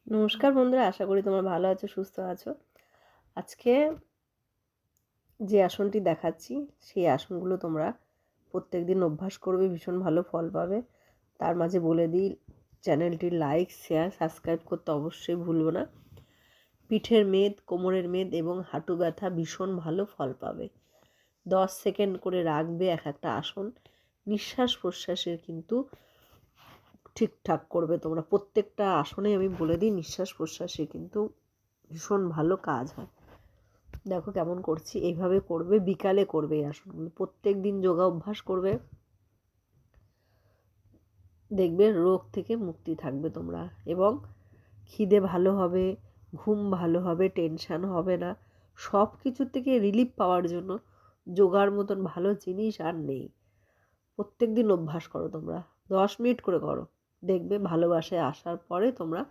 নমস্কার বন্ধুরা, আশা করি তোমরা ভালো আছো, সুস্থ আছো। আজকে যে আসনটি দেখাচ্ছি সেই আসনগুলো তোমরা প্রত্যেকদিন অভ্যাস করবে, ভীষণ ভালো ফল পাবে। তার মাঝে বলে দিই, চ্যানেলটির লাইক, শেয়ার, সাবস্ক্রাইব করতে অবশ্যই ভুলবো না। পিঠের মেদ, কোমরের মেদ এবং হাঁটু ব্যথা ভীষণ ভালো ফল পাবে। 10 সেকেন্ড করে রাখবে এক একটা আসন। নিঃশ্বাস প্রশ্বাসের কিন্তু ঠিকঠাক করবে তোমরা। প্রত্যেকটা আসনে আমি বলে দিই নিঃশ্বাস প্রশ্বাসে কিন্তু ভীষণ ভালো কাজ হয়। দেখো কেমন করছি, এইভাবে করবে, বিকালে করবে এই আসনগুলো, প্রত্যেক দিন যোগা অভ্যাস করবে, দেখবে রোগ থেকে মুক্তি থাকবে তোমরা। এবং খিদে ভালো হবে, ঘুম ভালো হবে, টেনশান হবে না। সব কিছু থেকে রিলিফ পাওয়ার জন্য যোগার মতন ভালো জিনিস আর নেই। প্রত্যেক দিন অভ্যাস করো তোমরা, 10 মিনিট করে করো, দেখবে ভালোবাসায় আসার পরে তোমরা